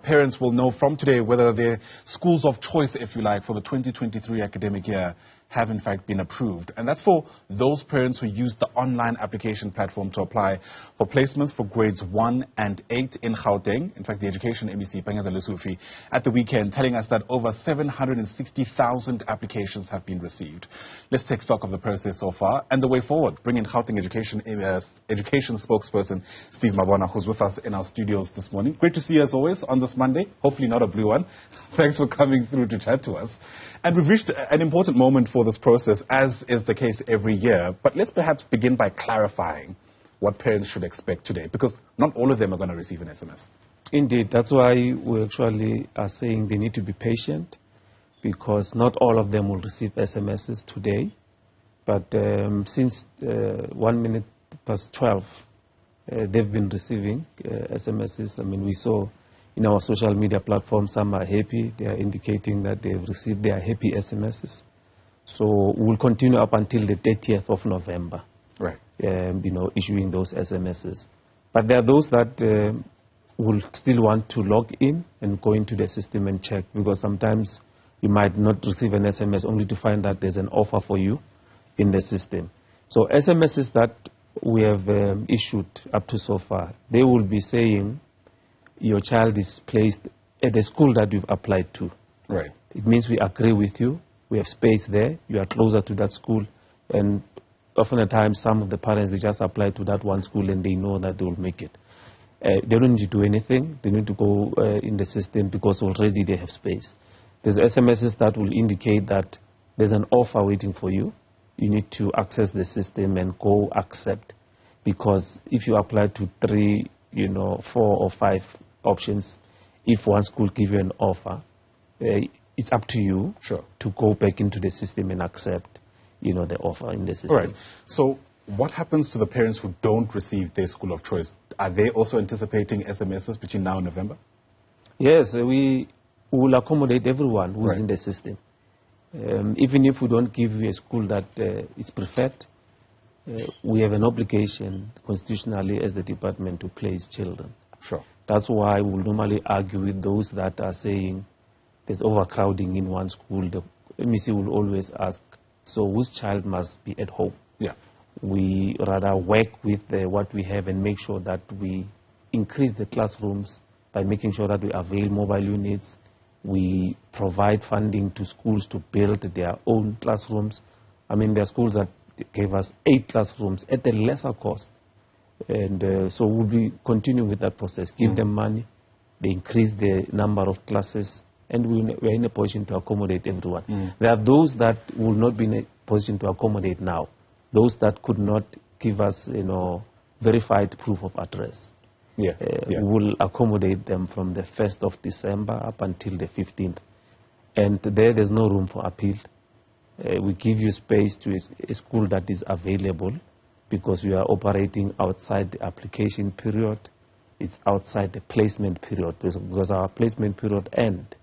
parents will know from today whether their schools of choice, if you like, for the 2023 academic year have in fact been approved. And that's for those parents who use the online application platform to apply for placements for grades 1 and 8 in Gauteng. In fact, the Education MEC, Panyaza Lesufi, at the weekend telling us that over 760,000 applications have been received. Let's take stock of the process so far and the way forward. Bring in Gauteng Education Spokesperson Steve Mabona, who's with us in our studios this morning. Great to see you as always on this Monday. Hopefully not a blue one. Thanks for coming through to chat to us. And we've reached an important moment for this process, as is the case every year. But let's perhaps begin by clarifying what parents should expect today, because not all of them are going to receive an SMS. Indeed, that's why we actually are saying they need to be patient, because not all of them will receive SMSs today. But since 1 minute past 12, they've been receiving SMSs. I mean, we saw in our social media platforms, some are happy. They are indicating that they've received their happy SMSs. So we'll continue up until the 30th of November, right? Issuing those SMSs. But there are those that will still want to log in and go into the system and check, because sometimes you might not receive an SMS only to find that there's an offer for you in the system. So SMSs that we have issued up to so far, they will be saying your child is placed at the school that you've applied to. Right. It means we agree with you. We have space there. You are closer to that school. And often at times, some of the parents, they just apply to that one school and they know that they will make it. They don't need to do anything. They need to go in the system because already they have space. There's SMSs that will indicate that there's an offer waiting for you. You need to access the system and go accept. Because if you apply to 3, 4 or 5 options, if one school gives you an offer, it's up to you to go back into the system and accept, the offer in the system. All right. So what happens to the parents who don't receive their school of choice? Are they also anticipating SMSs between now and November? Yes, we will accommodate everyone who's in the system. Even if we don't give you a school that is preferred, we have an obligation constitutionally as the department to place children. Sure. That's why we'll normally argue with those that are saying there's overcrowding in one school. The MEC will always ask, so whose child must be at home? Yeah. We rather work with what we have and make sure that we increase the classrooms by making sure that we avail mobile units. We provide funding to schools to build their own classrooms. I mean, there are schools that gave us 8 classrooms at a lesser cost. And so we'll be continuing with that process. Give them money, they increase the number of classes, and we're in a position to accommodate everyone. There are those that will not be in a position to accommodate now. Those that could not give us, verified proof of address. We will accommodate them from the 1st of December up until the 15th. And there's no room for appeal. We give you space to a school that is available, because we are operating outside the application period. It's outside the placement period, because our placement period ends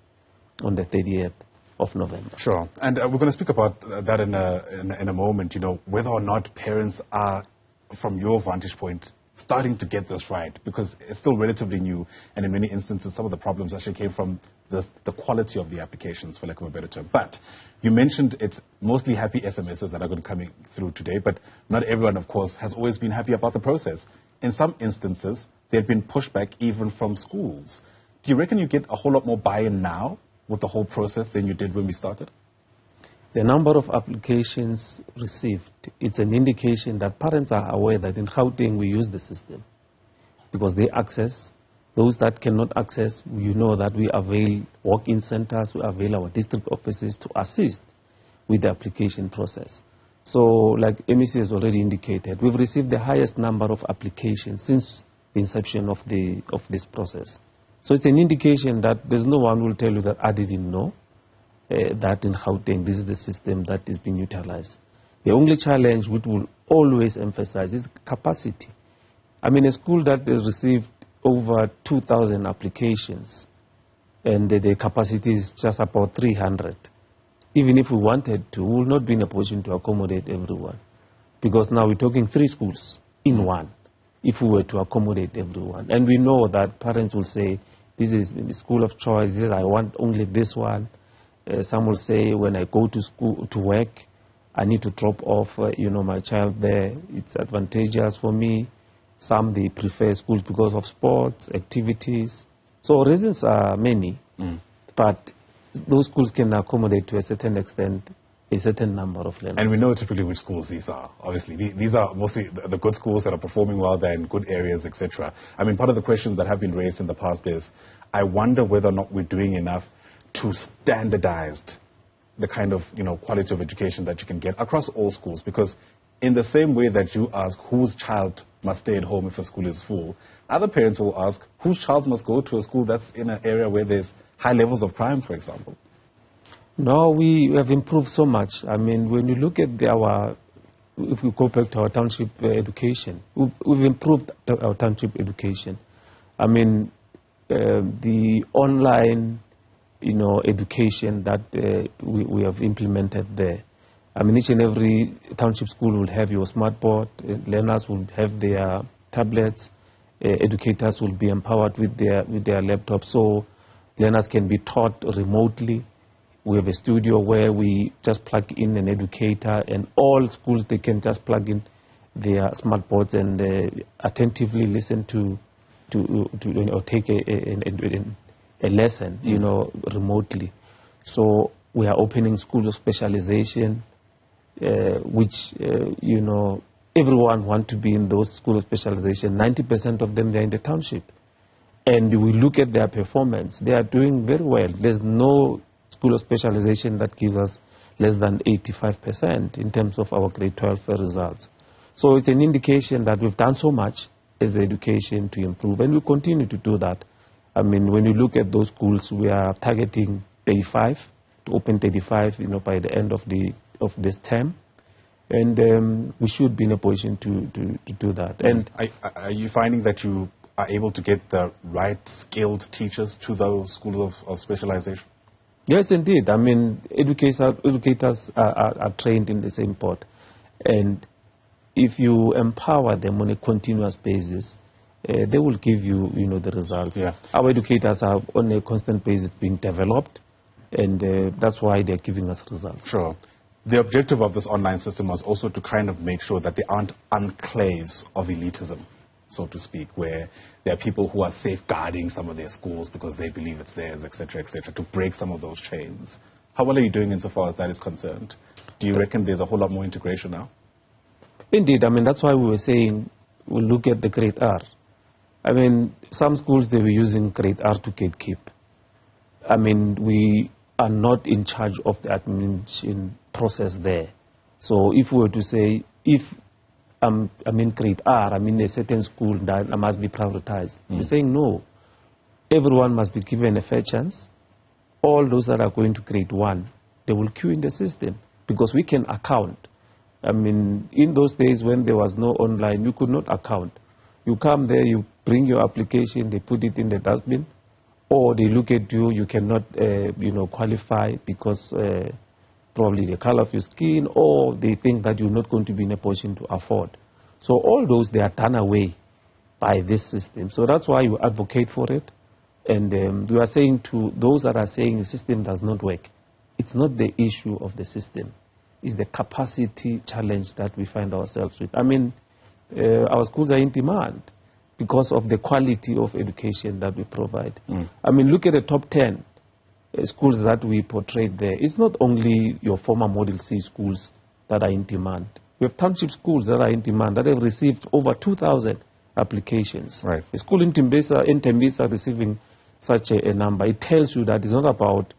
on the 30th of November. Sure. And we're going to speak about that in a moment, whether or not parents are, from your vantage point, starting to get this right, because it's still relatively new, and in many instances some of the problems actually came from the quality of the applications, for lack of a better term. But you mentioned it's mostly happy SMSs that are going to come through today, but not everyone, of course, has always been happy about the process. In some instances, there have been pushback even from schools. Do you reckon you get a whole lot more buy-in now with the whole process than you did when we started? The number of applications received, it's an indication that parents are aware that in Gauteng we use the system, because they access. Those that cannot access, that we avail walk-in centers, we avail our district offices to assist with the application process. So, like MEC has already indicated, we've received the highest number of applications since the inception of this process. So it's an indication that there's no one will tell you that I didn't know that in Gauteng this is the system that is being utilized. The only challenge which we'll always emphasize is capacity. I mean, a school that has received over 2,000 applications and the capacity is just about 300. Even if we wanted to, we will not be in a position to accommodate everyone, because now we're talking 3 schools in one if we were to accommodate everyone. And we know that parents will say, This is the school of choice. This is, I want only this one. Some will say, when I go to school to work, I need to drop off, my child there. It's advantageous for me. Some, they prefer schools because of sports, activities. So reasons are many, but those schools can accommodate to a certain extent a certain number of learners. And we know typically which schools these are, obviously. These are mostly the good schools that are performing well, they're in good areas, etc. I mean, part of the questions that have been raised in the past is, I wonder whether or not we're doing enough to standardize the kind of, quality of education that you can get across all schools. Because in the same way that you ask whose child must stay at home if a school is full, other parents will ask whose child must go to a school that's in an area where there's high levels of crime, for example. No, we have improved so much. I mean, when you look at if we go back to our township education, we've improved our township education. I mean, the online, education that we have implemented there. I mean, each and every township school will have your smart board, learners will have their tablets, educators will be empowered with their laptops, so learners can be taught remotely. We have a studio where we just plug in an educator, and all schools, they can just plug in their smart boards and attentively listen to take a lesson, remotely. So we are opening schools of specialization, which, everyone wants to be in those schools of specialization. 90% of them, they're in the township. And we look at their performance. They are doing very well. There's no school of specialization that gives us less than 85% in terms of our grade 12 results. So it's an indication that we've done so much as the education to improve, and we continue to do that. I mean, when you look at those schools, we are targeting 35, to open 35, by the end of this term, and we should be in a position to do that. And are you finding that you are able to get the right skilled teachers to those schools of specialization? Yes, indeed. I mean, educators are trained in the same pot. And if you empower them on a continuous basis, they will give you, the results. Yeah. Our educators are on a constant basis being developed, and that's why they're giving us results. Sure. The objective of this online system was also to kind of make sure that there aren't enclaves of elitism, so to speak, where there are people who are safeguarding some of their schools because they believe it's theirs, etc., to break some of those chains. How well are you doing insofar as that is concerned? Do you reckon there's a whole lot more integration now? Indeed. I mean, that's why we were saying we'll look at the grade R. I mean, some schools, they were using grade R to gatekeep. I mean, we are not in charge of the administration process there. So if we were to say, if I'm in grade R, I'm in a certain school that I must be prioritized. We're saying no. Everyone must be given a fair chance. All those that are going to grade 1, they will queue in the system because we can account. I mean, in those days when there was no online, you could not account. You come there, you bring your application, they put it in the dustbin, or they look at you, you cannot, qualify because probably the color of your skin, or they think that you're not going to be in a position to afford. So all those, they are done away by this system. So that's why you advocate for it. And we are saying to those that are saying the system does not work, it's not the issue of the system. It's the capacity challenge that we find ourselves with. I mean, our schools are in demand because of the quality of education that we provide. I mean, look at the top 10 schools that we portrayed there. It's not only your former Model C schools that are in demand. We have township schools that are in demand that have received over 2,000 applications. Right. A school in Tembisa receiving such a number. It tells you that it's not about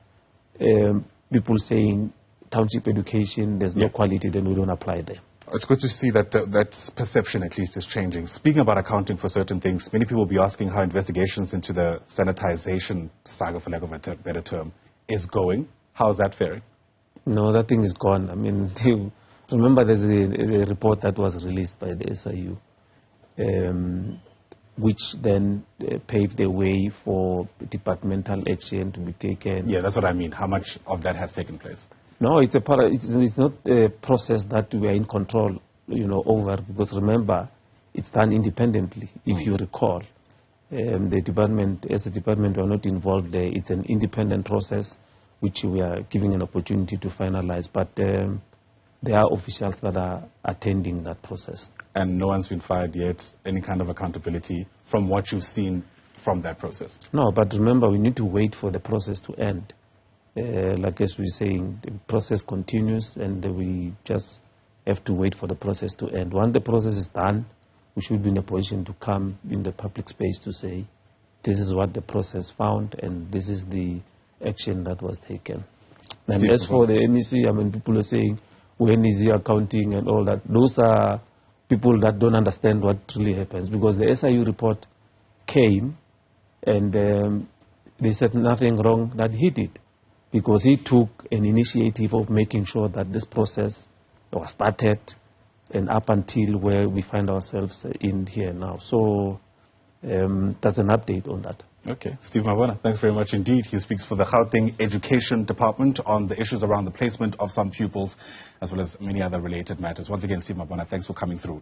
people saying township education, there's no quality, then we don't apply there. It's good to see that that perception at least is changing. Speaking about accounting for certain things, many people will be asking how investigations into the sanitization saga, for lack of a better term, is going. How is that faring? No, that thing is gone. I mean, remember there's a report that was released by the SIU, which then paved the way for departmental action to be taken. Yeah, that's what I mean. How much of that has taken place? No, it's not a process that we are in control, over, because remember, it's done independently, if you recall. The department, as a department, we are not involved there. It's an independent process which we are giving an opportunity to finalize. But there are officials that are attending that process. And no one's been fired yet? Any kind of accountability from what you've seen from that process? No, but remember, we need to wait for the process to end. Like as we're saying, the process continues, and we just have to wait for the process to end. Once the process is done, we should be in a position to come in the public space to say, this is what the process found, and this is the action that was taken. And as for the MEC, I mean, people are saying, when is he accounting and all that? Those are people that don't understand what really happens, because the SIU report came, and they said nothing wrong that he did, because he took an initiative of making sure that this process was started and up until where we find ourselves in here now. So that's an update on that. Okay. Steve Mabona, thanks very much indeed. He speaks for the Gauteng Education Department on the issues around the placement of some pupils as well as many other related matters. Once again, Steve Mabona, thanks for coming through.